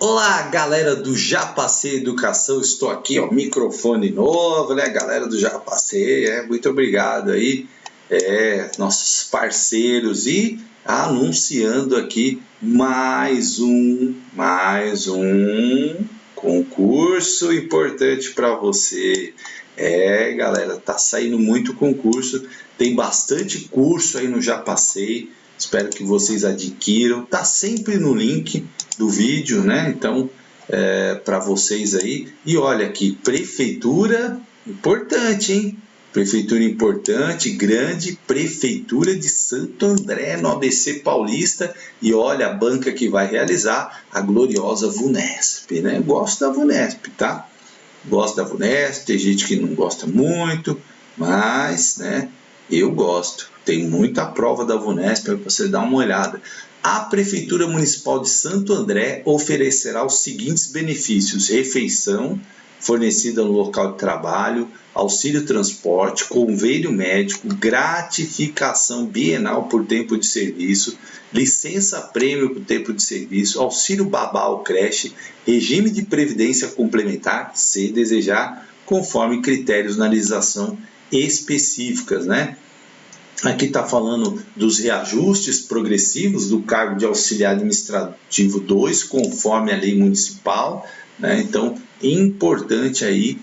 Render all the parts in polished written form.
Olá, galera do Já Passei Educação, estou aqui, ó, microfone novo, né, galera do Já Passei, muito obrigado aí, nossos parceiros, e anunciando aqui mais um concurso importante para você. Galera, tá saindo muito concurso, tem bastante curso aí no Já Passei. Espero que vocês adquiram, tá sempre no link do vídeo, né? Então, para vocês aí. E olha aqui, prefeitura importante, hein? Prefeitura importante, grande, Prefeitura de Santo André, no ABC Paulista. E olha a banca que vai realizar, a gloriosa VUNESP, né? Gosto da VUNESP, tá? Gosto da VUNESP, tem gente que não gosta muito, mas, né, eu gosto. Tem muita prova da VUNESP para você dar uma olhada. A Prefeitura Municipal de Santo André oferecerá os seguintes benefícios: refeição fornecida no local de trabalho, auxílio transporte, convênio médico, gratificação bienal por tempo de serviço, licença-prêmio por tempo de serviço, auxílio babá ou creche, regime de previdência complementar, se desejar, conforme critérios na legislação específicas, né? Aqui está falando dos reajustes progressivos do cargo de auxiliar administrativo 2, conforme a lei municipal, né? Então, importante aí,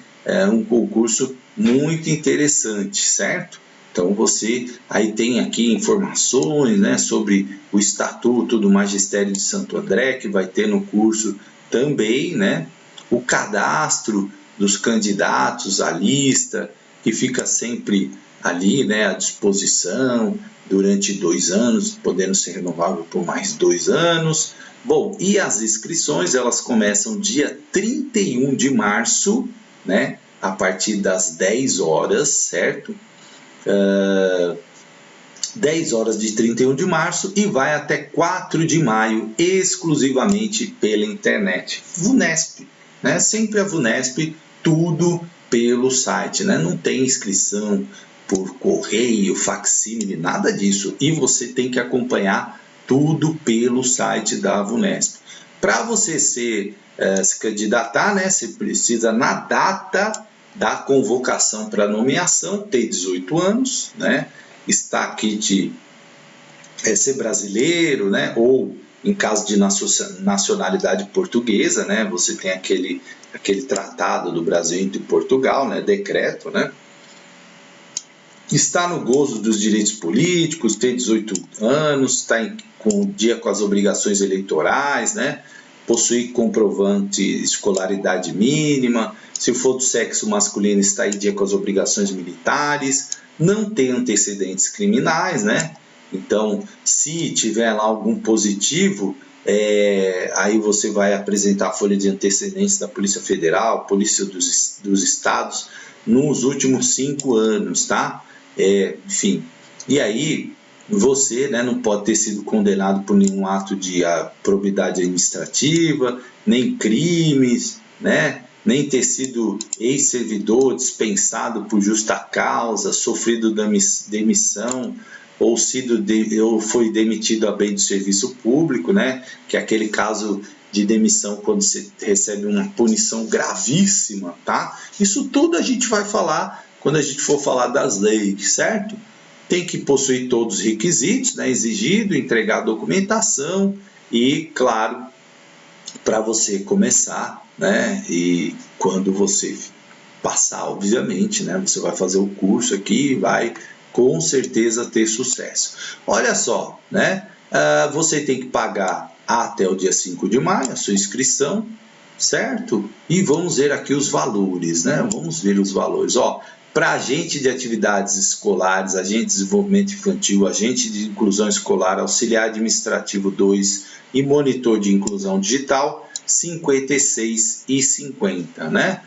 um concurso muito interessante, certo? Então, você aí tem aqui informações, né, sobre o Estatuto do Magistério de Santo André, que vai ter no curso também, né? O cadastro dos candidatos à lista, que fica sempre ali, né, à disposição durante 2 anos, podendo ser renovável por mais 2 anos. Bom, e as inscrições, elas começam dia 31 de março, né, a partir das 10 horas, certo? 10 horas de 31 de março e vai até 4 de maio, exclusivamente pela internet. VUNESP, né? Sempre a VUNESP, tudo pelo site, né? Não tem inscrição por correio, facsímile, nada disso. E você tem que acompanhar tudo pelo site da VUNESP. Para você se candidatar, né, você precisa, na data da convocação para nomeação, ter 18 anos, né, estar aqui ser brasileiro, né, ou em caso de nacionalidade portuguesa, né, você tem aquele tratado do Brasil e Portugal, né, decreto, né, está no gozo dos direitos políticos, tem 18 anos, está com dia com as obrigações eleitorais, né? Possui comprovante escolaridade mínima, se for do sexo masculino está em dia com as obrigações militares, não tem antecedentes criminais, né? Então, se tiver lá algum positivo, aí você vai apresentar a folha de antecedentes da Polícia Federal, Polícia dos Estados, nos últimos 5 anos, tá? Enfim, e aí você, né, não pode ter sido condenado por nenhum ato de probidade administrativa, nem crimes, né, nem ter sido ex-servidor dispensado por justa causa, sofrido demissão ou foi demitido a bem do serviço público, né, que é aquele caso de demissão quando você recebe uma punição gravíssima, tá? Isso tudo a gente vai falar quando a gente for falar das leis, certo? Tem que possuir todos os requisitos, né, exigido, entregar a documentação e, claro, para você começar, né, e quando você passar, obviamente, né, você vai fazer o curso aqui e vai com certeza ter sucesso. Olha só, né, você tem que pagar até o dia 5 de maio a sua inscrição, certo? E vamos ver aqui os valores, né? Vamos ver os valores. Ó, para agente de atividades escolares, agente de desenvolvimento infantil, agente de inclusão escolar, auxiliar administrativo 2 e monitor de inclusão digital, R$ 56,50, né?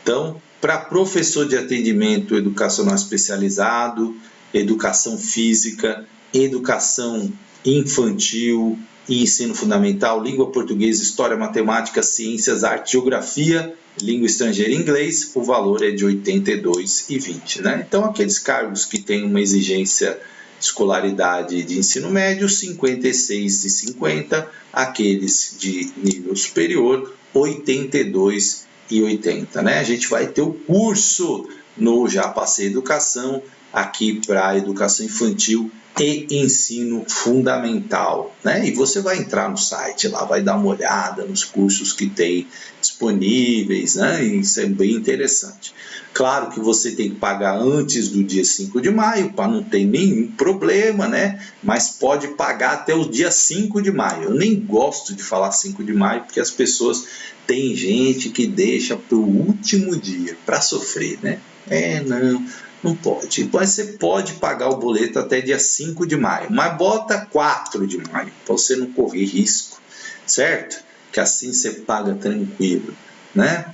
Então, para professor de atendimento educacional especializado, educação física, educação infantil e ensino fundamental, língua portuguesa, história, matemática, ciências, arte, geografia, língua estrangeira e inglês, o valor é de R$ 82,20, né? Então, aqueles cargos que têm uma exigência escolaridade de ensino médio, 56,50, aqueles de nível superior, 82,80, né? A gente vai ter o curso no Já Passei Educação, aqui para educação infantil e ensino fundamental, né? E você vai entrar no site lá, vai dar uma olhada nos cursos que tem disponíveis, né? E isso é bem interessante. Claro que você tem que pagar antes do dia 5 de maio, para não ter nenhum problema, né? Mas pode pagar até o dia 5 de maio. Eu nem gosto de falar 5 de maio, porque as pessoas, tem gente que deixa para o último dia para sofrer, né? Não pode. Mas você pode pagar o boleto até dia 5 de maio, mas bota 4 de maio, para você não correr risco, certo? Que assim você paga tranquilo, né?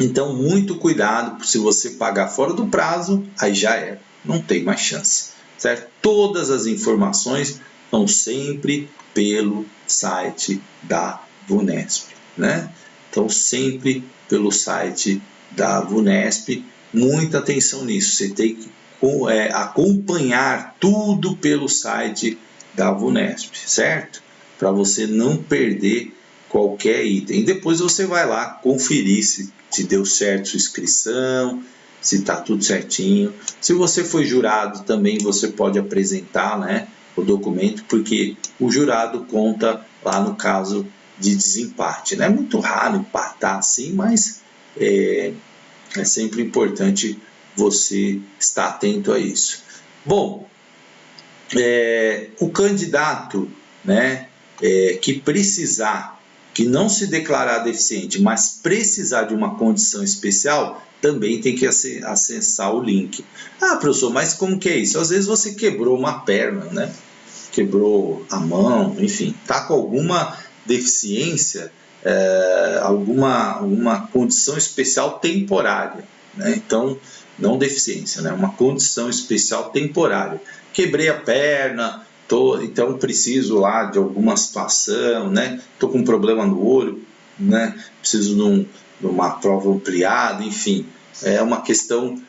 Então, muito cuidado, se você pagar fora do prazo, aí já é, não tem mais chance, certo? Todas as informações estão sempre pelo site da VUNESP, né? Então, sempre pelo site da VUNESP. Muita atenção nisso, você tem que acompanhar tudo pelo site da VUNESP, certo? Para você não perder qualquer item. E depois você vai lá conferir se deu certo sua inscrição, se está tudo certinho. Se você foi jurado também, você pode apresentar, né, o documento, porque o jurado conta lá no caso de desempate. Não é muito raro empatar assim, mas é sempre importante você estar atento a isso. Bom, o candidato, né, que precisar, que não se declarar deficiente, mas precisar de uma condição especial, também tem que acessar o link. Ah, professor, mas como que é isso? Às vezes você quebrou uma perna, né? Quebrou a mão, enfim, está com alguma deficiência, alguma condição especial temporária, né? Então, não deficiência, né? Uma condição especial temporária. Quebrei a perna, então preciso lá de alguma situação, né? Estou com um problema no olho, né? Preciso de uma prova ampliada, enfim. É uma questão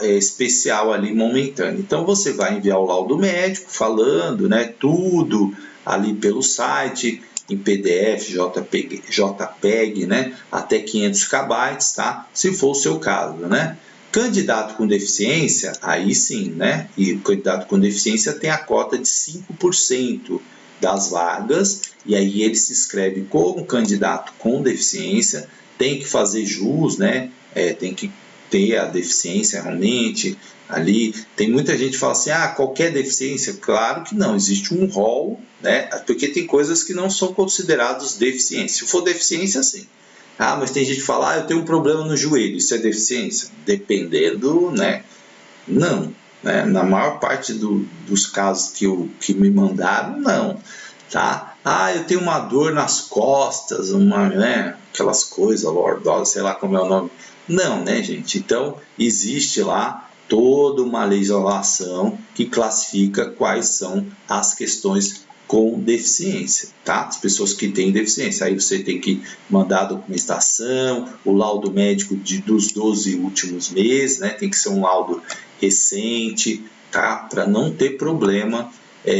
especial ali, momentânea. Então, você vai enviar o laudo médico falando, né? Tudo ali pelo site, em PDF, JPEG, né? Até 500 KB, tá? Se for o seu caso, né? Candidato com deficiência, aí sim, né? E o candidato com deficiência tem a cota de 5% das vagas, e aí ele se inscreve como candidato com deficiência, tem que fazer jus, né? Tem que ter a deficiência realmente ali. Tem muita gente que fala assim, qualquer deficiência? Claro que não, existe um rol, né? Porque tem coisas que não são consideradas deficiência. Se for deficiência, sim. Mas tem gente que fala, eu tenho um problema no joelho, isso é deficiência? Dependendo, né? Não, né? Na maior parte dos casos que me mandaram, não, tá? Eu tenho uma dor nas costas, né? Aquelas coisas, lordose, sei lá como é o nome. Não, né, gente? Então, existe lá toda uma legislação que classifica quais são as questões com deficiência, tá? As pessoas que têm deficiência. Aí você tem que mandar a documentação, o laudo médico dos 12 últimos meses, né? Tem que ser um laudo recente, tá? Para não ter problema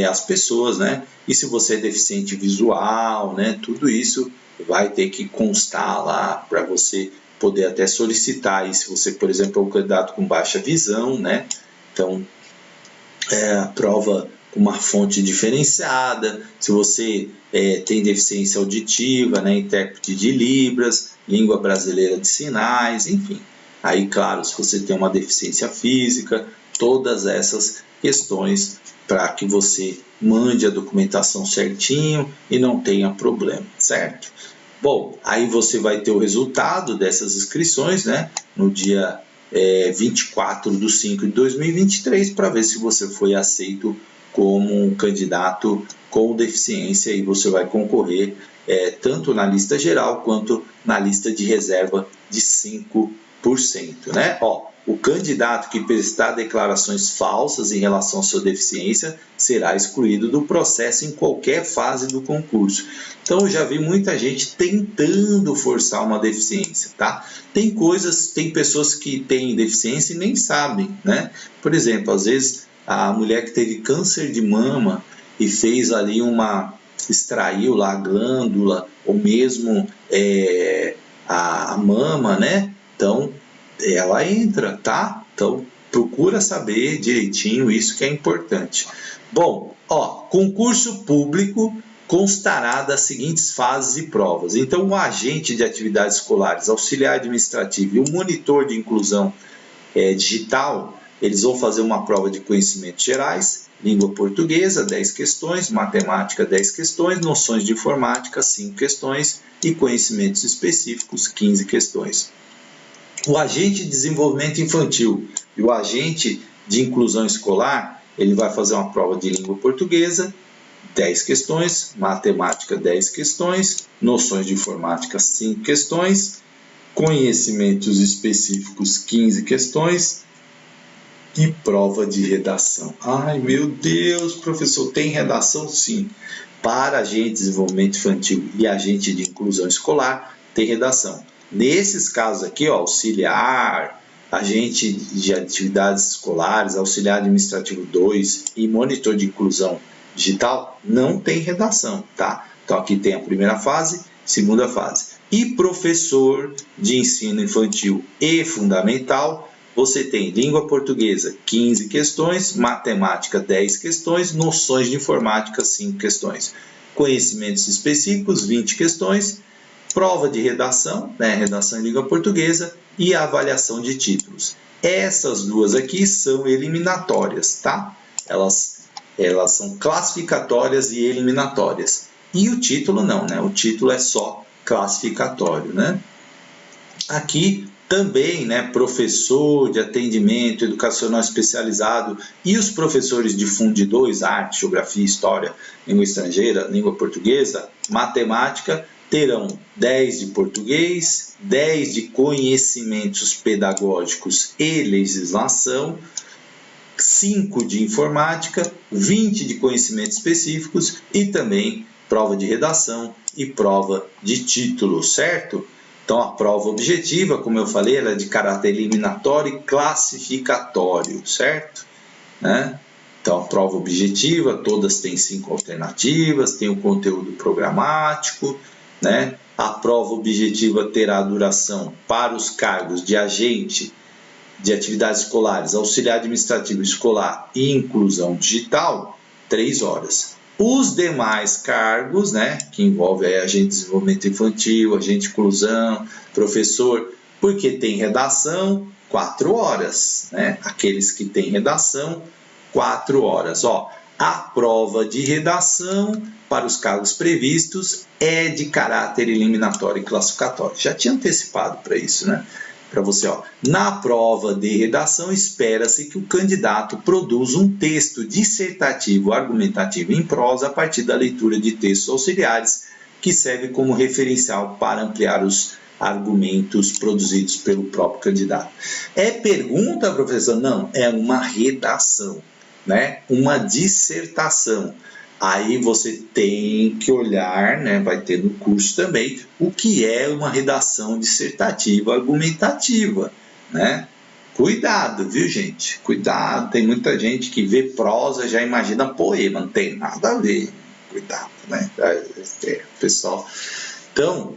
as pessoas, né? E se você é deficiente visual, né? Tudo isso vai ter que constar lá para você poder até solicitar. E se você, por exemplo, é um candidato com baixa visão, né? Então, a prova com uma fonte diferenciada. Se você tem deficiência auditiva, né? Intérprete de Libras, língua brasileira de sinais, enfim. Aí, claro, se você tem uma deficiência física, todas essas questões para que você mande a documentação certinho e não tenha problema, certo? Bom, aí você vai ter o resultado dessas inscrições, né, no dia 24/5/2023, para ver se você foi aceito como um candidato com deficiência, e você vai concorrer tanto na lista geral quanto na lista de reserva de 5%, né? o candidato que prestar declarações falsas em relação à sua deficiência será excluído do processo em qualquer fase do concurso. Então, eu já vi muita gente tentando forçar uma deficiência, tá? Tem pessoas que têm deficiência e nem sabem, né? Por exemplo, às vezes a mulher que teve câncer de mama e fez ali extraiu lá a glândula, ou mesmo a mama, né? Então, ela entra, tá? Então, procura saber direitinho, isso que é importante. Bom, concurso público constará das seguintes fases e provas. Então, o agente de atividades escolares, auxiliar administrativo e o monitor de inclusão digital, eles vão fazer uma prova de conhecimentos gerais, língua portuguesa, 10 questões, matemática, 10 questões, noções de informática, 5 questões e conhecimentos específicos, 15 questões. O agente de desenvolvimento infantil e o agente de inclusão escolar, ele vai fazer uma prova de língua portuguesa, 10 questões, matemática, 10 questões, noções de informática, 5 questões, conhecimentos específicos, 15 questões e prova de redação. Ai, meu Deus, professor, tem redação? Sim. Para agente de desenvolvimento infantil e agente de inclusão escolar, tem redação. Nesses casos aqui, auxiliar, agente de atividades escolares, auxiliar administrativo 2 e monitor de inclusão digital, não tem redação, tá? Então aqui tem a primeira fase, segunda fase. E professor de ensino infantil e fundamental, você tem língua portuguesa, 15 questões, matemática, 10 questões, noções de informática, 5 questões. Conhecimentos específicos, 20 questões, prova de redação, né, redação em língua portuguesa e avaliação de títulos. Essas duas aqui são eliminatórias, tá? Elas são classificatórias e eliminatórias. E o título não, né? O título é só classificatório, né? Aqui também, né, professor de atendimento educacional especializado e os professores de Fundo 2, arte, geografia, história, língua estrangeira, língua portuguesa, matemática, terão 10 de português, 10 de conhecimentos pedagógicos e legislação, 5 de informática, 20 de conhecimentos específicos e também prova de redação e prova de título, certo? Então, a prova objetiva, como eu falei, ela é de caráter eliminatório e classificatório, certo? Né? Então, a prova objetiva, todas têm 5 alternativas, tem o conteúdo programático, né? A prova objetiva terá duração para os cargos de agente de atividades escolares, auxiliar administrativo escolar e inclusão digital, 3 horas. Os demais cargos, né, que envolvem agente de desenvolvimento infantil, agente de inclusão, professor, porque tem redação, 4 horas. Né? Aqueles que têm redação, 4 horas. A prova de redação para os cargos previstos é de caráter eliminatório e classificatório. Já tinha antecipado para isso, né? Para você, na prova de redação, espera-se que o candidato produza um texto dissertativo argumentativo em prosa a partir da leitura de textos auxiliares, que serve como referencial para ampliar os argumentos produzidos pelo próprio candidato. É pergunta, professor? Não, é uma redação, né? Uma dissertação. Aí você tem que olhar, né, vai ter no curso também, o que é uma redação dissertativa argumentativa, né? Cuidado, viu, gente? Cuidado, tem muita gente que vê prosa já imagina poema, não tem nada a ver. Cuidado, né? Pessoal. Então,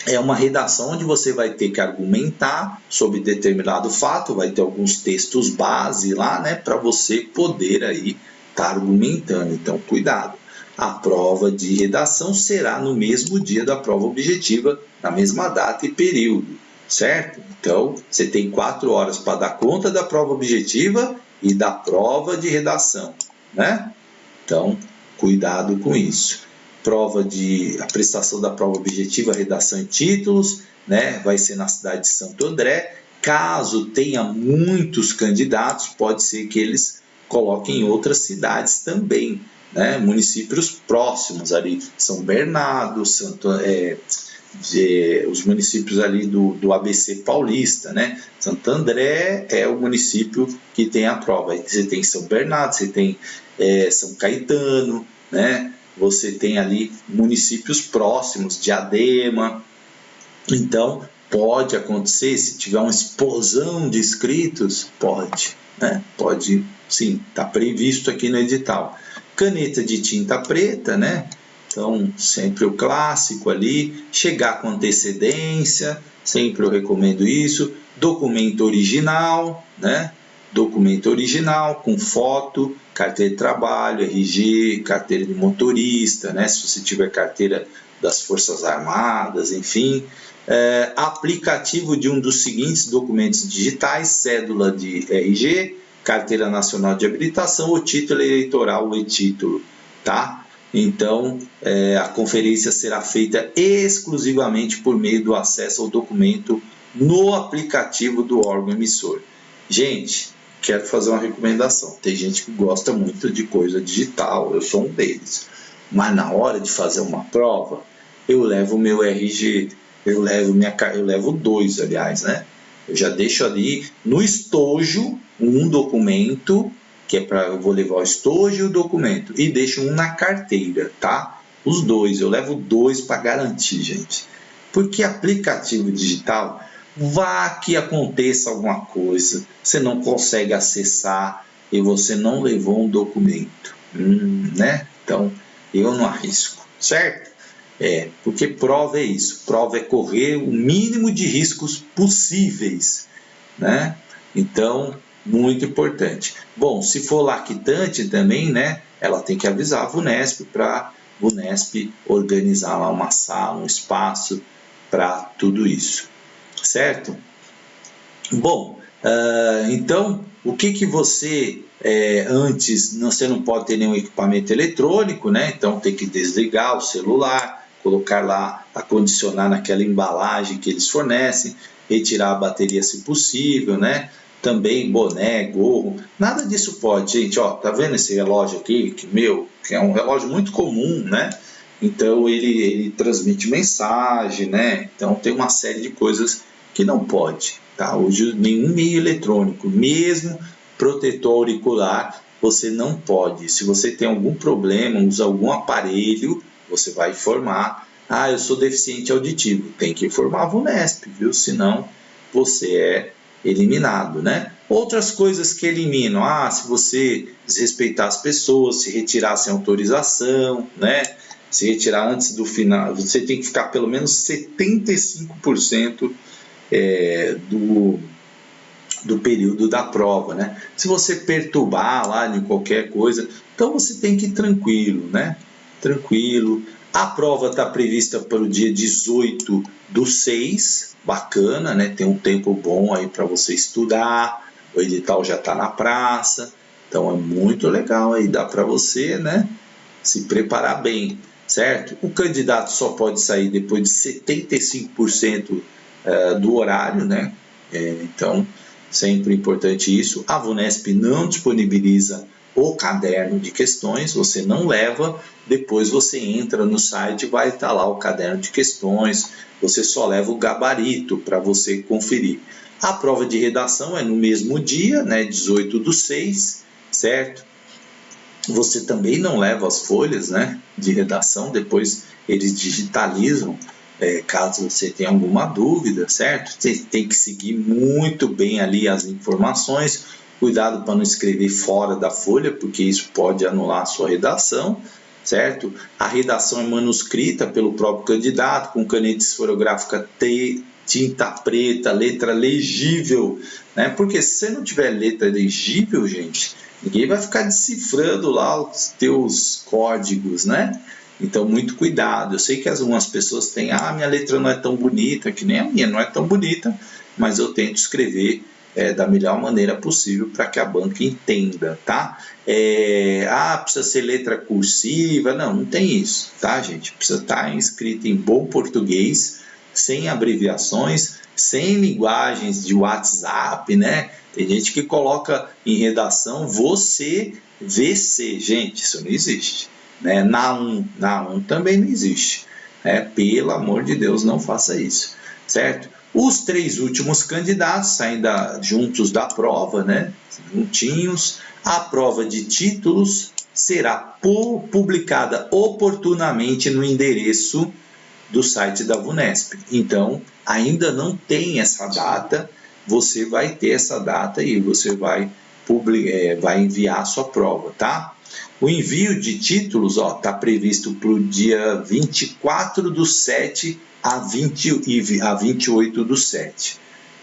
é uma redação onde você vai ter que argumentar sobre determinado fato, vai ter alguns textos base lá, né, para você poder aí está argumentando, então cuidado. A prova de redação será no mesmo dia da prova objetiva, na mesma data e período, certo? Então, você tem 4 horas para dar conta da prova objetiva e da prova de redação, né? Então, cuidado com isso. A prestação da prova objetiva, redação e títulos, né? Vai ser na cidade de Santo André. Caso tenha muitos candidatos, pode ser que eles coloquem em outras cidades também, né? Municípios próximos ali, São Bernardo, os municípios ali do ABC paulista, né? Santo André é o município que tem a prova. Aí você tem São Bernardo, você tem São Caetano, né? Você tem ali municípios próximos, Diadema. Então, pode acontecer, se tiver uma explosão de inscritos, pode, né? Pode, sim, está previsto aqui no edital. Caneta de tinta preta, né? Então, sempre o clássico ali, chegar com antecedência, sempre eu recomendo isso. Documento original, né? Documento original com foto, carteira de trabalho, RG, carteira de motorista, né? Se você tiver carteira das Forças Armadas, enfim. Aplicativo de um dos seguintes documentos digitais: cédula de RG, carteira nacional de habilitação, ou título eleitoral ou e-título, tá? Então, a conferência será feita exclusivamente por meio do acesso ao documento no aplicativo do órgão emissor. Gente, quero fazer uma recomendação. Tem gente que gosta muito de coisa digital, eu sou um deles. Mas na hora de fazer uma prova, eu levo o meu RG, eu levo 2, aliás, né? Eu já deixo ali no estojo um documento, que eu vou levar o estojo e o documento, e deixo um na carteira, tá? Os 2, eu levo 2 para garantir, gente. Porque aplicativo digital, vá que aconteça alguma coisa, você não consegue acessar e você não levou um documento, né? Então, eu não arrisco, certo? Porque prova é isso, prova é correr o mínimo de riscos possíveis, né? Então, muito importante. Bom, se for lactante também, né? Ela tem que avisar a VUNESP para a VUNESP organizar lá uma sala, um espaço para tudo isso, certo? Bom, então, o que você antes, você não pode ter nenhum equipamento eletrônico, né? Então tem que desligar o celular, colocar lá, acondicionar naquela embalagem que eles fornecem, retirar a bateria se possível, né? Também boné, gorro, nada disso pode, gente. Ó, tá vendo esse relógio aqui, que é um relógio muito comum, né? Então ele transmite mensagem, né? Então tem uma série de coisas que não pode, tá? Hoje nenhum meio eletrônico, mesmo protetor auricular, você não pode. Se você tem algum problema, usa algum aparelho, você vai informar: ah, eu sou deficiente auditivo. Tem que informar a VUNESP, viu? Senão você é eliminado, né? Outras coisas que eliminam: ah, se você desrespeitar as pessoas, se retirar sem autorização, né? Se retirar antes do final, você tem que ficar pelo menos 75% do período da prova, né? Se você perturbar lá em qualquer coisa, então você tem que ir tranquilo, né? Tranquilo. A prova está prevista para o dia 18/6, bacana, né? Tem um tempo bom aí para você estudar, o edital já está na praça, então é muito legal aí, dá para você, né, se preparar bem, certo? O candidato só pode sair depois de 75% do horário, né? Então, sempre importante isso. A VUNESP não disponibiliza o caderno de questões, você não leva, depois você entra no site, vai estar lá o caderno de questões, você só leva o gabarito para você conferir. A prova de redação é no mesmo dia, né, 18/6, certo? Você também não leva as folhas, né, de redação, depois eles digitalizam, caso você tenha alguma dúvida, certo? Você tem que seguir muito bem ali as informações, cuidado para não escrever fora da folha, porque isso pode anular a sua redação, certo? A redação é manuscrita pelo próprio candidato, com caneta esferográfica tinta preta, letra legível, né? Porque se você não tiver letra legível, gente, ninguém vai ficar decifrando lá os teus códigos, né? Então, muito cuidado. Eu sei que algumas pessoas têm: ah, minha letra não é tão bonita, que nem a minha não é tão bonita, mas eu tento escrever da melhor maneira possível para que a banca entenda, tá? Precisa ser letra cursiva. Não tem isso, tá, gente? Precisa estar escrito em bom português, sem abreviações, sem linguagens de WhatsApp, né? Tem gente que coloca em redação você VC. Gente, isso não existe, né? Na 1 também não existe. Pelo amor de Deus, não faça isso, certo? Os 3 últimos candidatos saem juntos da prova, né? Juntinhos. A prova de títulos será publicada oportunamente no endereço do site da VUNESP. Então, ainda não tem essa data, você vai ter essa data e você vai enviar a sua prova, tá? O envio de títulos está previsto para o dia 24/7 a 28/7.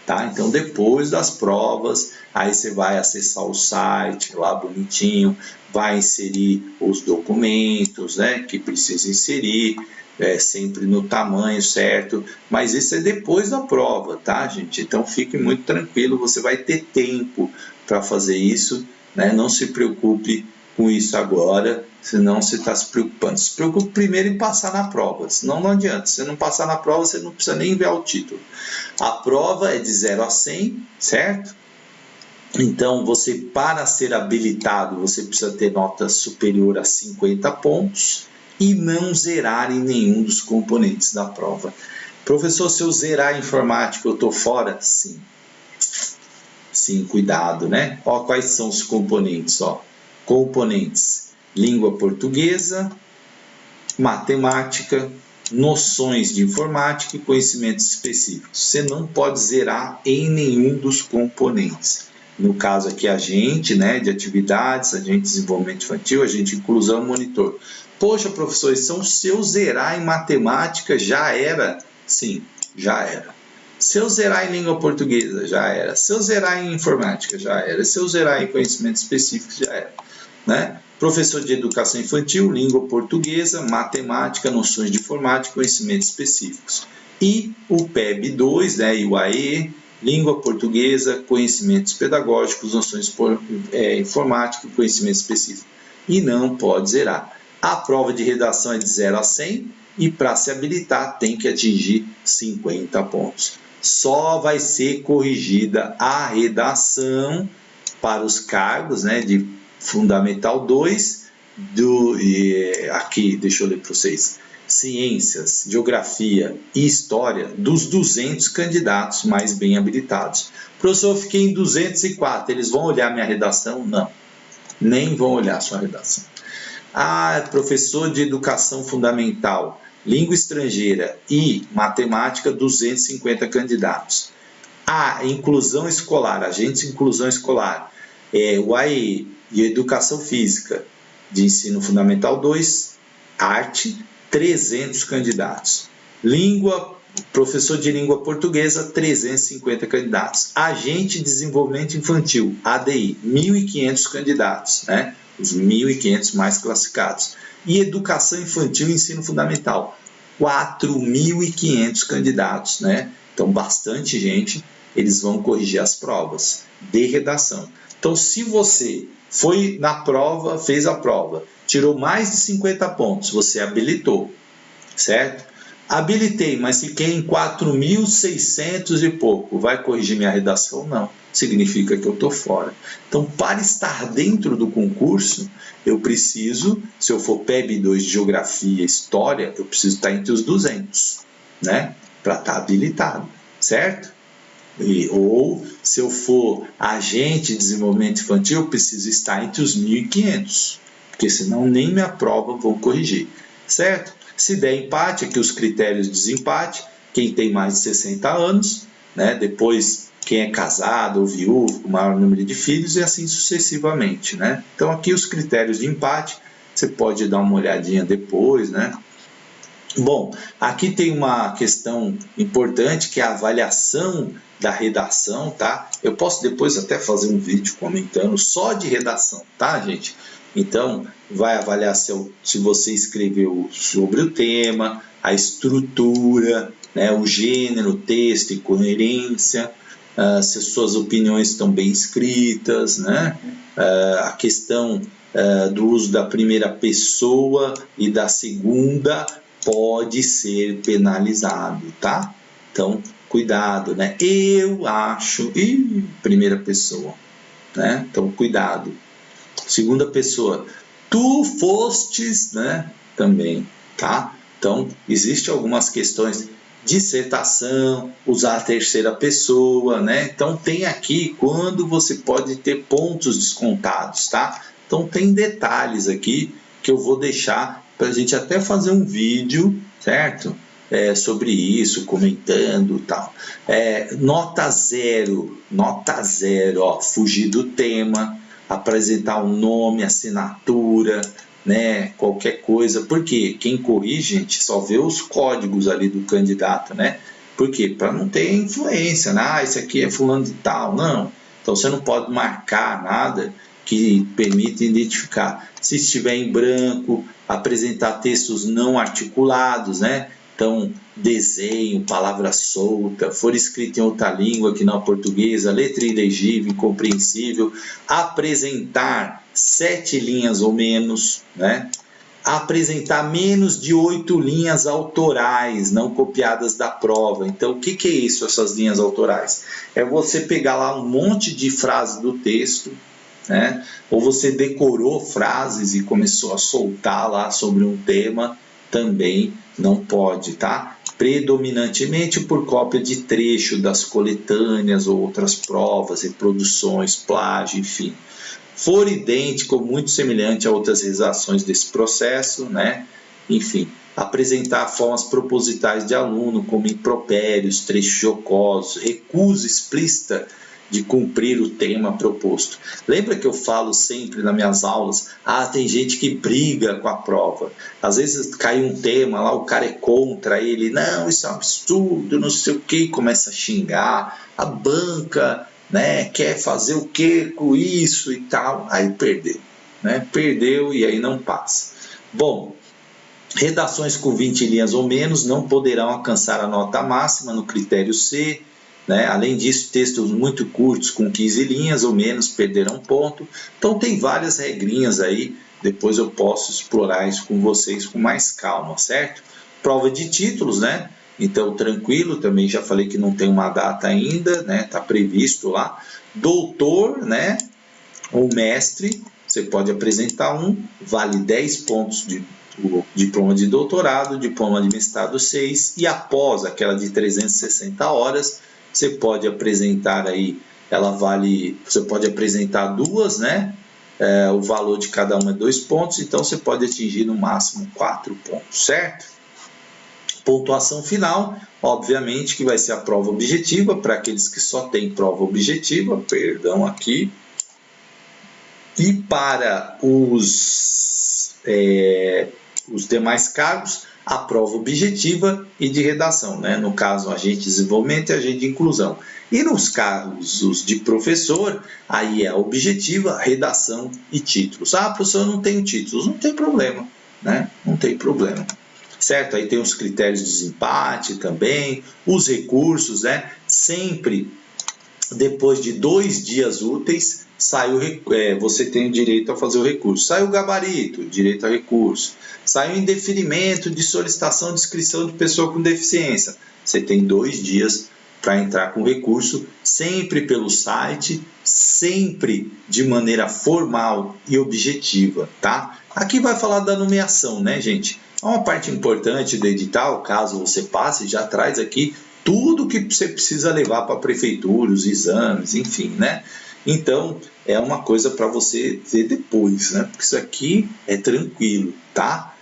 Tá? Então, depois das provas, aí você vai acessar o site lá bonitinho, vai inserir os documentos, né, que precisa inserir, sempre no tamanho certo, mas isso é depois da prova, tá, gente? Então, fique muito tranquilo, você vai ter tempo para fazer isso, né? Não se preocupe com isso agora, senão você está se preocupando. Se preocupe primeiro em passar na prova, senão não adianta. Se você não passar na prova, você não precisa nem enviar o título. A prova é de 0 a 100, certo? Então, você, para ser habilitado, você precisa ter nota superior a 50 pontos e não zerar em nenhum dos componentes da prova. Professor, se eu zerar a informática, eu estou fora? Sim. Sim, cuidado, né? Ó, quais são os componentes, ó. Componentes: língua portuguesa, matemática, noções de informática e conhecimentos específicos. Você não pode zerar em nenhum dos componentes. No caso aqui, agente, né, de atividades, agente de desenvolvimento infantil, agente de inclusão, monitor. Poxa, professor, se eu zerar em matemática, já era? Sim, já era. Se eu zerar em língua portuguesa, já era. Se eu zerar em informática, já era. Se eu zerar em conhecimentos específicos, já era. Né? Professor de educação infantil, língua portuguesa, matemática, noções de informática, conhecimentos específicos. E o PEB 2, né, e o AE, língua portuguesa, conhecimentos pedagógicos, noções de informática e conhecimento específico. E não pode zerar. A prova de redação é de 0 a 100 e para se habilitar tem que atingir 50 pontos. Só vai ser corrigida a redação para os cargos, né, de Fundamental 2, aqui, deixa eu ler para vocês, Ciências, Geografia e História, dos 200 candidatos mais bem habilitados. Professor, eu fiquei em 204, eles vão olhar minha redação? Não, nem vão olhar sua redação. Professor de Educação Fundamental, Língua Estrangeira e Matemática, 250 candidatos. Inclusão Escolar, agente de inclusão escolar, o AE e Educação Física de Ensino Fundamental 2, Arte, 300 candidatos. Professor de Língua Portuguesa, 350 candidatos. Agente de Desenvolvimento Infantil, ADI, 1.500 candidatos, né? Os 1.500 mais classificados. E Educação Infantil e Ensino Fundamental, 4.500 candidatos, né? Então, bastante gente, eles vão corrigir as provas de redação. Então, se você foi na prova, fez a prova, tirou mais de 50 pontos, você habilitou, certo? Habilitei, mas fiquei em 4.600 e pouco. Vai corrigir minha redação? Não. Significa que eu estou fora. Então, para estar dentro do concurso, eu preciso, se eu for PEB 2 de Geografia e História, eu preciso estar entre os 200, né? Para estar habilitado, certo? Ou, se eu for agente de desenvolvimento infantil, eu preciso estar entre os 1.500, porque senão nem minha prova vou corrigir, certo? Se der empate, aqui os critérios de desempate, quem tem mais de 60 anos, né? Depois quem é casado ou viúvo, com maior número de filhos, e assim sucessivamente, né? Então aqui os critérios de empate, você pode dar uma olhadinha depois, né? Bom, aqui tem uma questão importante que é a avaliação da redação, tá? Eu posso depois até fazer um vídeo comentando só de redação, tá, gente? Então, vai avaliar se você escreveu sobre o tema, a estrutura, né, o gênero, o texto e coerência, se as suas opiniões estão bem escritas, né? A questão do uso da primeira pessoa e da segunda pode ser penalizado, tá? Então, cuidado, né? Eu acho, primeira pessoa, né? Então, cuidado. Segunda pessoa, tu fostes, né? Também, tá? Então, existem algumas questões, dissertação, usar a terceira pessoa, né? Então, tem aqui quando você pode ter pontos descontados, tá? Então, tem detalhes aqui que eu vou deixar para a gente até fazer um vídeo, certo? Sobre isso, comentando e tal. Nota zero, ó, fugir do tema, apresentar um nome, assinatura, né, qualquer coisa. Por quê? Quem corrige, gente, só vê os códigos ali do candidato, né? Por quê? Para não ter influência, né? Esse aqui é fulano de tal, não. Então você não pode marcar nada que permita identificar. Se estiver em branco, apresentar textos não articulados, né? Então, desenho, palavra solta, for escrito em outra língua que não a portuguesa, letra ilegível, incompreensível, apresentar 7 linhas ou menos, né? Apresentar menos de 8 linhas autorais, não copiadas da prova. Então, o que é isso, essas linhas autorais? É você pegar lá um monte de frases do texto, né? Ou você decorou frases e começou a soltar lá sobre um tema, também não pode, tá? Predominantemente por cópia de trecho das coletâneas ou outras provas, reproduções, plágio, enfim. For idêntico ou muito semelhante a outras redações desse processo, né? Enfim, apresentar formas propositais de aluno, como impropérios, trechos jocosos, recusa explícita de cumprir o tema proposto. Lembra que eu falo sempre nas minhas aulas, tem gente que briga com a prova. Às vezes cai um tema lá, o cara é contra ele, não, isso é um absurdo, não sei o que, começa a xingar, a banca, né, quer fazer o que com isso e tal, aí perdeu, né? Perdeu e aí não passa. Bom, redações com 20 linhas ou menos não poderão alcançar a nota máxima no critério C, né? Além disso, textos muito curtos com 15 linhas ou menos perderão ponto. Então tem várias regrinhas aí, depois eu posso explorar isso com vocês com mais calma, certo? Prova de títulos, né? Então tranquilo, também já falei que não tem uma data ainda, né? Tá previsto lá. Doutor, né? Ou mestre, você pode apresentar vale 10 pontos de diploma de doutorado, diploma de mestrado 6, e após aquela de 360 horas, você pode apresentar aí, você pode apresentar duas, né? O valor de cada uma é 2 pontos, então você pode atingir no máximo 4 pontos, certo? Pontuação final, obviamente que vai ser a prova objetiva, para aqueles que só têm prova objetiva, perdão aqui. E para os demais cargos, a prova objetiva e de redação, né? No caso, agente de desenvolvimento e agente de inclusão. E nos casos de professor, aí é a objetiva, redação e títulos. Professor, eu não tenho títulos. Não tem problema, né? Não tem problema. Certo? Aí tem os critérios de desempate também, os recursos, né? Sempre depois de 2 dias úteis, você tem o direito a fazer o recurso. Sai o gabarito, direito a recurso. Sai o indeferimento de solicitação de inscrição de pessoa com deficiência. Você tem 2 dias para entrar com recurso, sempre pelo site, sempre de maneira formal e objetiva, tá? Aqui vai falar da nomeação, né, gente? Uma parte importante do edital, caso você passe, já traz aqui tudo que você precisa levar para a prefeitura, os exames, enfim, né? Então, é uma coisa para você ver depois, né? Porque isso aqui é tranquilo, tá?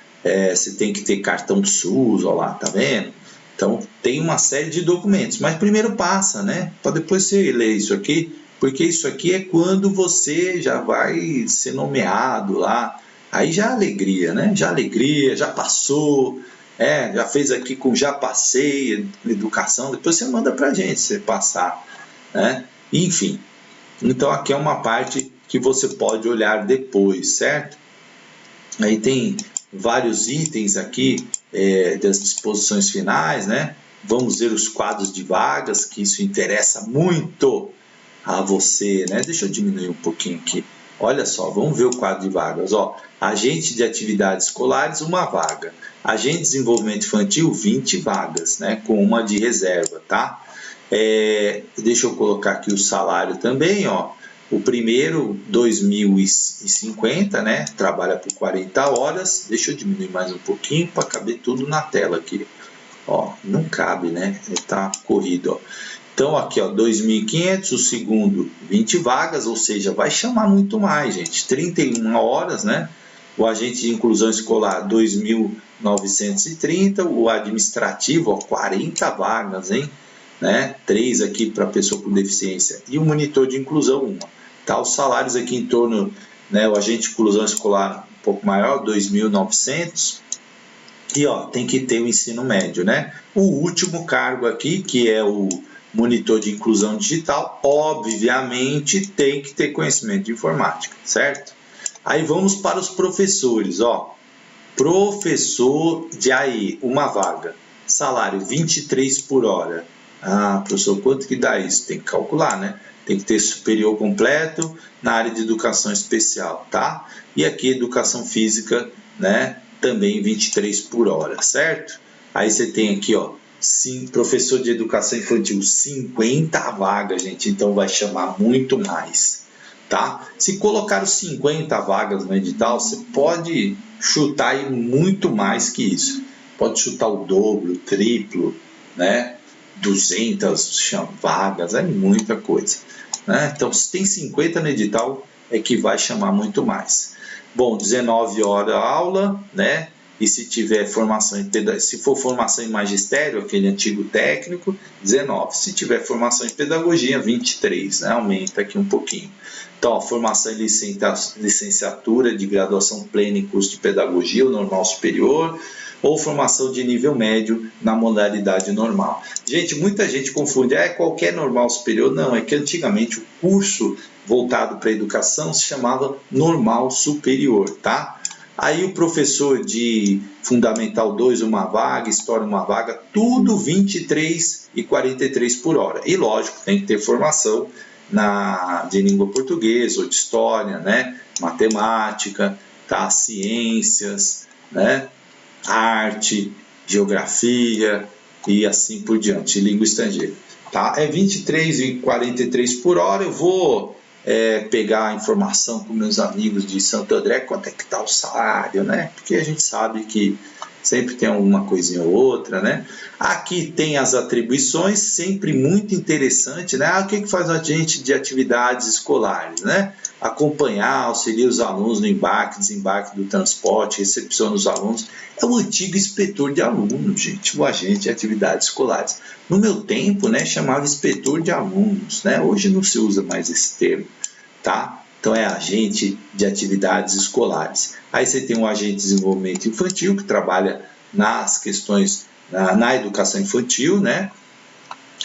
Você tem que ter cartão SUS, ó lá, tá vendo? Então, tem uma série de documentos, mas primeiro passa, né? Para depois você ler isso aqui, porque isso aqui é quando você já vai ser nomeado lá. Aí já alegria, né? Já passou, já fez aqui com já passei, educação, depois você manda pra gente se passar, né? Enfim, então aqui é uma parte que você pode olhar depois, certo? Aí tem vários itens aqui das disposições finais, né? Vamos ver os quadros de vagas, que isso interessa muito a você, né? Deixa eu diminuir um pouquinho aqui. Olha só, vamos ver o quadro de vagas. Ó, agente de atividades escolares, 1 vaga. Agente de desenvolvimento infantil, 20 vagas, né? Com uma de reserva, tá? Deixa eu colocar aqui o salário também, ó. O primeiro, 2050, né? Trabalha por 40 horas. Deixa eu diminuir mais um pouquinho para caber tudo na tela aqui. Ó, não cabe, né? Tá corrido, ó. Então, aqui, ó, 2.500, o segundo, 20 vagas, ou seja, vai chamar muito mais, gente. 31 horas, né? O agente de inclusão escolar, 2.930. O administrativo, ó, 40 vagas, hein? Né? 3 aqui para pessoa com deficiência. E o monitor de inclusão, 1. Tá? Os salários aqui em torno, né? O agente de inclusão escolar um pouco maior, 2.900. E, ó, tem que ter o ensino médio, né? O último cargo aqui, que é o monitor de inclusão digital, obviamente tem que ter conhecimento de informática, certo? Aí vamos para os professores, ó. Professor de AE, uma vaga, salário 23 por hora. Ah, professor, quanto que dá isso? Tem que calcular, né? Tem que ter superior completo na área de educação especial, tá? E aqui educação física, né? Também 23 por hora, certo? Aí você tem aqui, ó, sim, professor de educação infantil, 50 vagas, gente, então vai chamar muito mais, tá? Se colocar os 50 vagas no edital, você pode chutar aí muito mais que isso. Pode chutar o dobro, o triplo, né? 200 vagas, é muita coisa, né? Então, se tem 50 no edital, é que vai chamar muito mais. Bom, 19 horas a aula, né? E se tiver formação em se for formação em magistério, aquele antigo técnico, 19. Se tiver formação em pedagogia, 23, né? Aumenta aqui um pouquinho. Então, a formação em licenciatura de graduação plena em curso de pedagogia ou normal superior, ou formação de nível médio na modalidade normal. Gente, muita gente confunde, qualquer normal superior. Não, é que antigamente o curso voltado para a educação se chamava normal superior, tá? Aí o professor de Fundamental 2, uma vaga, História, uma vaga, tudo 23 e 43 por hora. E lógico, tem que ter formação de língua portuguesa ou de história, né? Matemática, tá? Ciências, né? Arte, geografia e assim por diante, língua estrangeira. Tá? É 23 e 43 por hora. Eu vou pegar a informação com meus amigos de Santo André, quanto é que está o salário, né? Porque a gente sabe que sempre tem alguma coisinha ou outra, né? Aqui tem as atribuições, sempre muito interessante, né? O que faz o agente de atividades escolares, né? Acompanhar, auxiliar os alunos no embarque, desembarque do transporte, recepciona os alunos. É o antigo inspetor de alunos, gente, o agente de atividades escolares. No meu tempo, né, chamava inspetor de alunos, né? Hoje não se usa mais esse termo, tá? Então é agente de atividades escolares. Aí você tem um agente de desenvolvimento infantil, que trabalha nas questões, na educação infantil, né?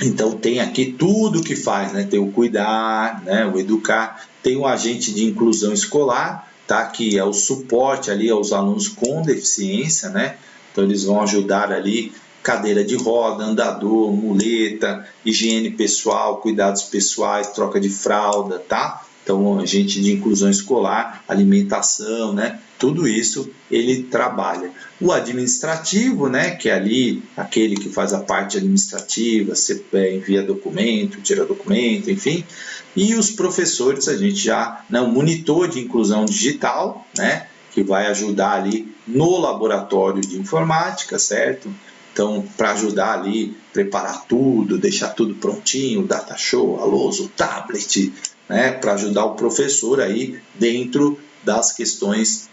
Então tem aqui tudo que faz, né? Tem o cuidar, né? O educar. Tem o agente de inclusão escolar, tá? Que é o suporte ali aos alunos com deficiência, né? Então eles vão ajudar ali, cadeira de roda, andador, muleta, higiene pessoal, cuidados pessoais, troca de fralda, tá? Então, agente de inclusão escolar, alimentação, né? Tudo isso ele trabalha. O administrativo, né? Que é ali aquele que faz a parte administrativa, você envia documento, tira documento, enfim. E os professores, a gente já, né? O monitor de inclusão digital, né? Que vai ajudar ali no laboratório de informática, certo? Então, para ajudar ali, preparar tudo, deixar tudo prontinho, o data show, a lousa, o tablet, né, para ajudar o professor aí dentro das questões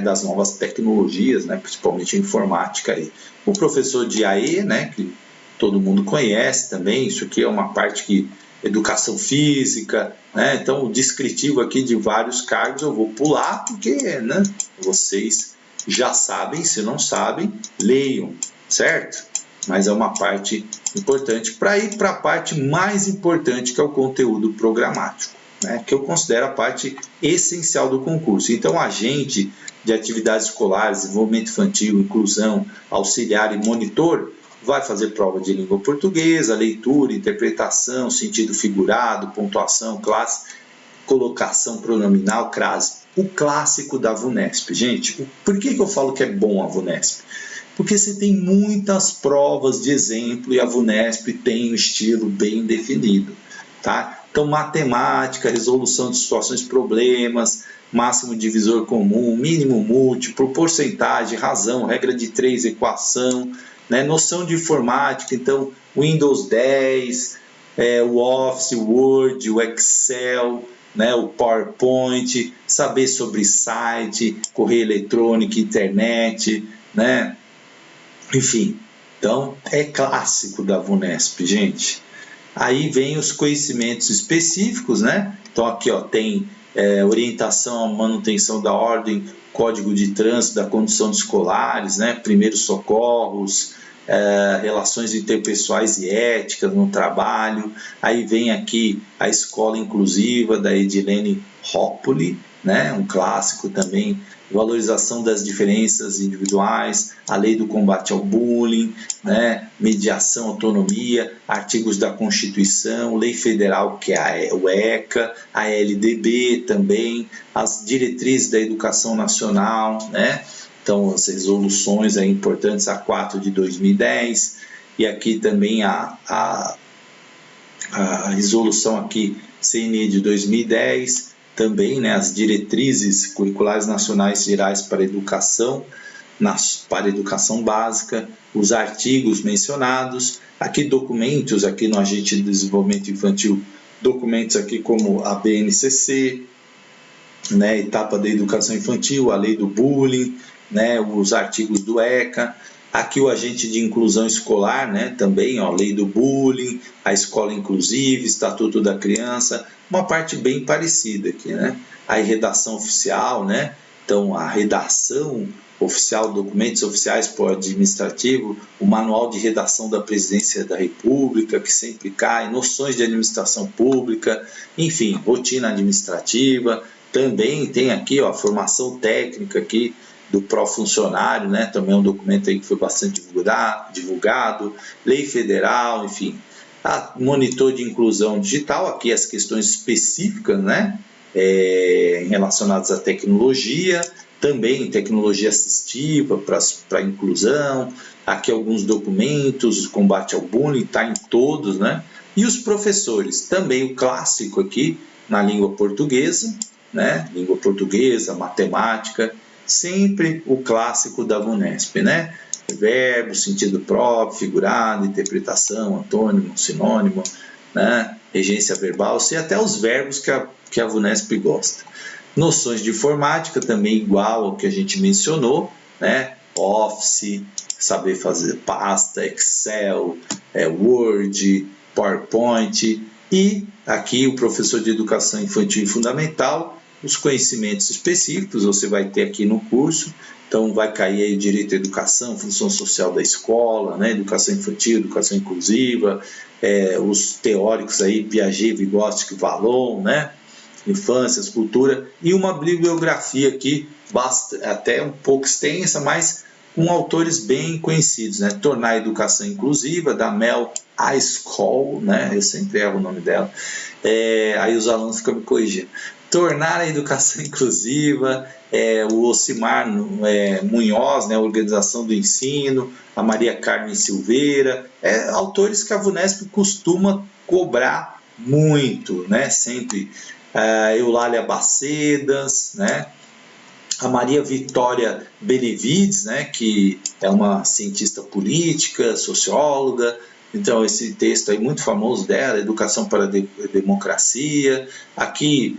das novas tecnologias, né, principalmente a informática aí. O professor de AE, né, que todo mundo conhece também, isso aqui é uma parte que educação física, né, então o descritivo aqui de vários cargos eu vou pular porque, né, vocês já sabem, se não sabem, leiam, certo? Mas é uma parte importante para ir para a parte mais importante, que é o conteúdo programático, né? Que eu considero a parte essencial do concurso. Então, agente de atividades escolares, desenvolvimento infantil, inclusão, auxiliar e monitor, vai fazer prova de língua portuguesa, leitura, interpretação, sentido figurado, pontuação, classe, colocação pronominal, crase. O clássico da VUNESP. Gente, por que eu falo que é bom a VUNESP? Porque você tem muitas provas de exemplo e a VUNESP tem um estilo bem definido, tá? Então, matemática, resolução de situações, problemas, máximo divisor comum, mínimo múltiplo, porcentagem, razão, regra de 3, equação, né? Noção de informática, então Windows 10, o Office, o Word, o Excel, né? O PowerPoint, saber sobre site, correio eletrônico, internet, né? Enfim, então é clássico da VUNESP, gente. Aí vem os conhecimentos específicos, né? Então aqui ó, tem orientação à manutenção da ordem, código de trânsito, da condução de escolares, né? Primeiros socorros, relações interpessoais e éticas no trabalho. Aí vem aqui a escola inclusiva da Edilene Hoppoli, né? Um clássico também. Valorização das diferenças individuais, a lei do combate ao bullying, né? Mediação, autonomia, artigos da Constituição, lei federal que é o ECA, a LDB também, as diretrizes da educação nacional, né? Então as resoluções aí importantes, a 4 de 2010, e aqui também a resolução aqui CNE de 2010, também, né, as diretrizes curriculares nacionais gerais para a educação básica, os artigos mencionados, aqui documentos, aqui no Agente de Desenvolvimento Infantil, documentos aqui como a BNCC, né, etapa da educação infantil, a lei do bullying, né, os artigos do ECA, aqui o agente de inclusão escolar, né, também, ó, lei do bullying, a escola inclusiva, estatuto da criança, uma parte bem parecida aqui, né? Aí redação oficial, né? Então a redação oficial, documentos oficiais por administrativo, o manual de redação da Presidência da República, que sempre cai, noções de administração pública, enfim, rotina administrativa, também tem aqui, ó, a formação técnica aqui do pró-funcionário, né? Também é um documento aí que foi bastante divulgado, lei federal, enfim. Monitor de inclusão digital, aqui as questões específicas, né? Relacionadas à tecnologia, também tecnologia assistiva para inclusão, aqui alguns documentos, combate ao bullying, está em todos, né? E os professores, também o clássico aqui na língua portuguesa, né? Língua portuguesa, matemática, sempre o clássico da VUNESP, né? Verbo, sentido próprio, figurado, interpretação, antônimo, sinônimo, né? Regência verbal, e até os verbos que a VUNESP gosta. Noções de informática, também igual ao que a gente mencionou, né? Office, saber fazer pasta, Excel, Word, PowerPoint, e aqui o professor de educação infantil e fundamental, os conhecimentos específicos você vai ter aqui no curso. Então vai cair aí direito à educação, função social da escola, né? Educação infantil, educação inclusiva, os teóricos aí, Piaget, Vygotsky, Vallon, né? Infâncias, cultura, e uma bibliografia aqui, até um pouco extensa, mas com autores bem conhecidos, né? Tornar a educação inclusiva, da Mel Askol, né? Eu sempre erro o nome dela, aí os alunos ficam me corrigindo. Tornar a educação inclusiva, o Ocimar Munhoz, né, a Organização do Ensino, a Maria Carmen Silveira, autores que a VUNESP costuma cobrar muito, né, sempre. Eulália Bacedas, né, a Maria Vitória Benevides, né, que é uma cientista política, socióloga. Então esse texto aí muito famoso dela, Educação para a Democracia, aqui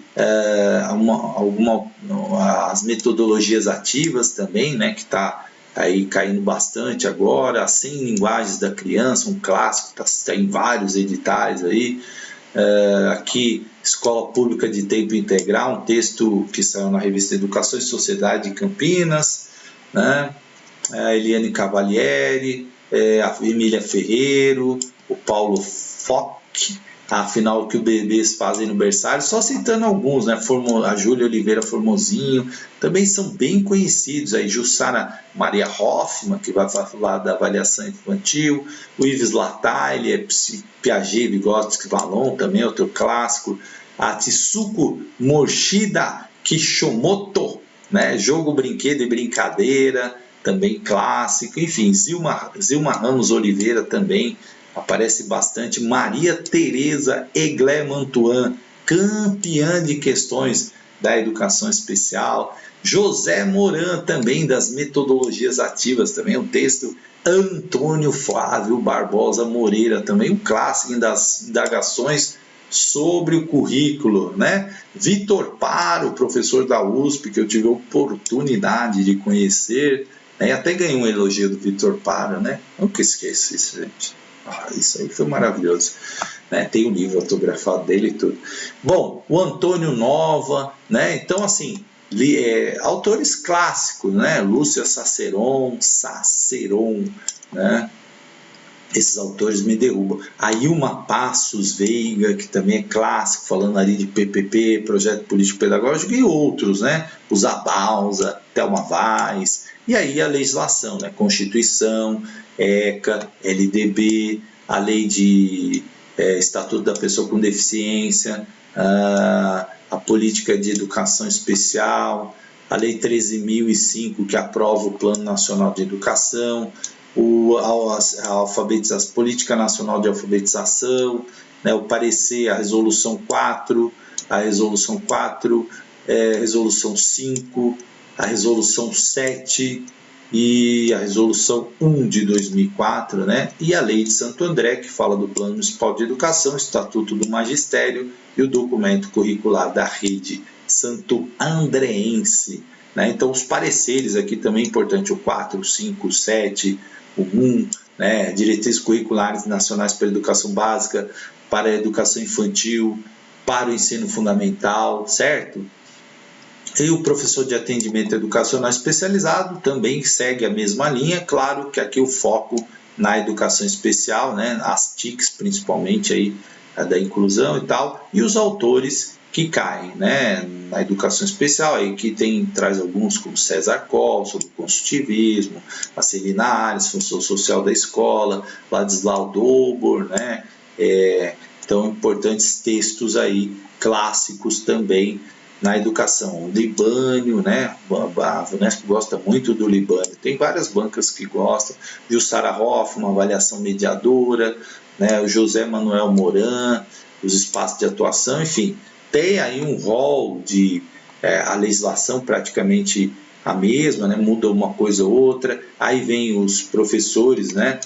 as metodologias ativas também, né, que está aí caindo bastante agora, as 100 linguagens da criança, um clássico, está em vários editais aí. Aqui Escola Pública de Tempo Integral, um texto que saiu na revista Educação e Sociedade de Campinas, né? A Eliane Cavalieri, a Emília Ferreiro, o Paulo Fock, afinal o que os bebês fazem no berçário, só citando alguns, né? A Júlia Oliveira Formosinho, também são bem conhecidos, aí Jussara Maria Hoffmann, que vai falar da avaliação infantil, o Yves Lattaille, Piaget, Vygotsky, Vallon, também outro clássico, a Tsuko Morishida Kishimoto, né? Jogo, brinquedo e brincadeira, também clássico, enfim, Zilma Ramos Oliveira também, aparece bastante Maria Tereza Eglet-Mantuan, campeã de questões da educação especial. José Moran, também das metodologias ativas, também um texto. Antônio Flávio Barbosa Moreira, também um clássico das indagações sobre o currículo, né? Vitor Paro, professor da USP, que eu tive a oportunidade de conhecer, né? E até ganhei um elogio do Vitor Paro, né? Nunca esqueço isso, gente. Isso aí foi maravilhoso, né? Tem um livro autografado dele e tudo. Bom, o Antônio Nova, né? Então, assim, autores clássicos, né? Lúcia Saceron, né? Esses autores me derrubam. A Ilma Passos Veiga, que também é clássico, falando ali de PPP, Projeto Político Pedagógico, e outros, né? O Zabalza, Thelma Vaz, e aí a legislação, né? Constituição, ECA, LDB, a lei de Estatuto da Pessoa com Deficiência, a política de educação especial, a lei 13.005, que aprova o Plano Nacional de Educação, a Política Nacional de Alfabetização, né, o parecer, a Resolução 4, a Resolução 4, Resolução 5, a Resolução 7 e a Resolução 1 de 2004, né, e a Lei de Santo André, que fala do Plano Municipal de Educação, Estatuto do Magistério e o documento curricular da Rede Santo Andreense. Né? Então, os pareceres aqui também é importante, o 4, o 5, o 7, o 1, né? Diretrizes curriculares nacionais para a educação básica, para a educação infantil, para o ensino fundamental, certo? E o professor de atendimento educacional especializado também segue a mesma linha, claro que aqui o foco na educação especial, né? As TICs principalmente aí, a da inclusão e tal, e os autores que caem, né, na educação especial, aí que traz alguns como César Coll, sobre o construtivismo, a Celina Ares, função social da escola, Ladislau Dobor, né, então importantes textos aí, clássicos também na educação. O Libânio, né, a Vunesp gosta muito do Libânio, tem várias bancas que gostam, Jussara Hoffmann, avaliação mediadora, né, o José Manuel Moran, os espaços de atuação, enfim, tem aí um rol de a legislação praticamente a mesma, né? Muda uma coisa ou outra, aí vem os professores, né?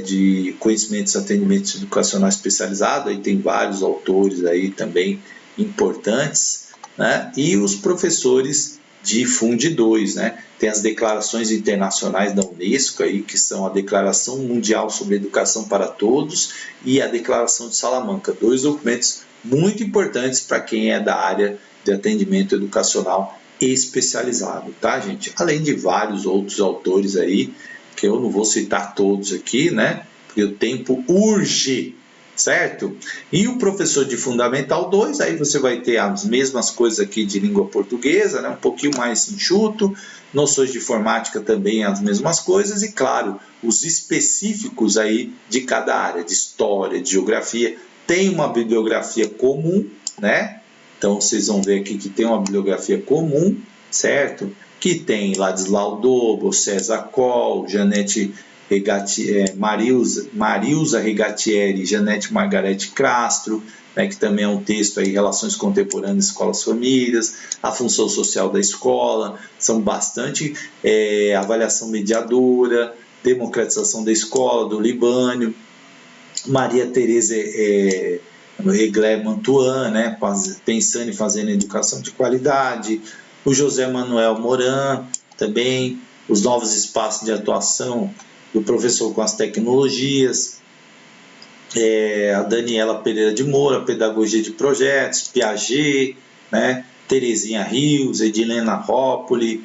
De conhecimentos e atendimentos educacionais especializados, aí tem vários autores aí também importantes, né? E os professores de Fundi 2, né? Tem as declarações internacionais da Unesco aí, que são a Declaração Mundial sobre Educação para Todos e a Declaração de Salamanca, 2 documentos muito importantes para quem é da área de atendimento educacional especializado, tá, gente? Além de vários outros autores aí, que eu não vou citar todos aqui, né? Porque o tempo urge, certo? E o professor de Fundamental 2, aí você vai ter as mesmas coisas aqui de língua portuguesa, né? Um pouquinho mais enxuto, noções de informática também as mesmas coisas e, claro, os específicos aí de cada área, de história, de geografia. Tem uma bibliografia comum, né? Então, vocês vão ver aqui que tem uma bibliografia comum, certo? Que tem Ladislau Dobor, César Coll, Janete Marilza Regatieri, Janete Margarete Castro, né, que também é um texto aí, Relações Contemporâneas, Escolas Famílias, a função social da escola, são bastante avaliação mediadora, democratização da escola, do Libânio, Maria Tereza Eglet-Mantuan, né, pensando em fazer educação de qualidade, o José Manuel Moran também, os novos espaços de atuação do professor com as tecnologias, a Daniela Pereira de Moura, pedagogia de projetos, Piaget, né, Terezinha Rios, Edilena Rópoli,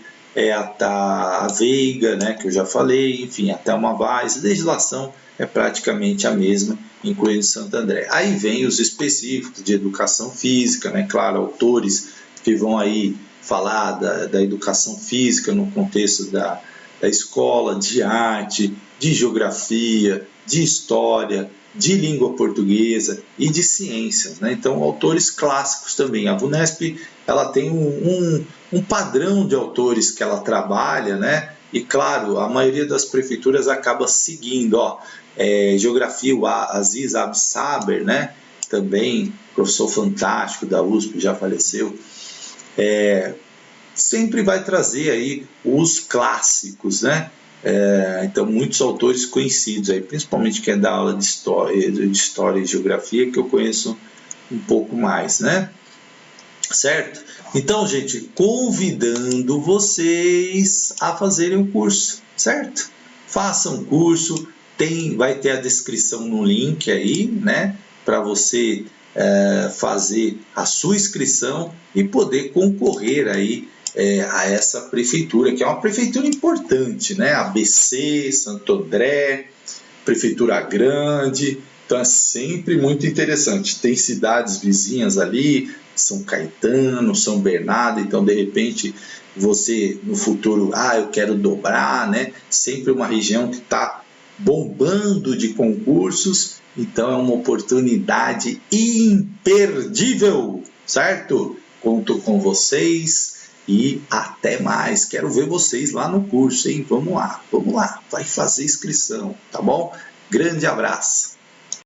a Veiga, né, que eu já falei, enfim, a Thelma Vaz, legislação é praticamente a mesma, incluindo Santo André. Aí vem os específicos de educação física, né, claro, autores que vão aí falar da educação física no contexto da escola, de arte, de geografia, de história, de língua portuguesa e de ciências, né? Então, autores clássicos também. A Vunesp ela tem um padrão de autores que ela trabalha, né? E claro, a maioria das prefeituras acaba seguindo, ó, geografia, o Aziz Absaber, né? Também professor fantástico da USP, já faleceu, sempre vai trazer aí os clássicos, né? Então, muitos autores conhecidos aí, principalmente quem é da aula de história e geografia, que eu conheço um pouco mais, né? Certo? Então, gente, convidando vocês a fazerem o curso, certo? Façam o curso, vai ter a descrição no link aí, né? Para você fazer a sua inscrição e poder concorrer aí a essa prefeitura, que é uma prefeitura importante, né? ABC, Santo André, prefeitura grande, então é sempre muito interessante. Tem cidades vizinhas ali, São Caetano, São Bernardo, então de repente você no futuro, eu quero dobrar, né? Sempre uma região que está bombando de concursos, então é uma oportunidade imperdível, certo? Conto com vocês e até mais. Quero ver vocês lá no curso, hein? Vamos lá, vai fazer inscrição, tá bom? Grande abraço!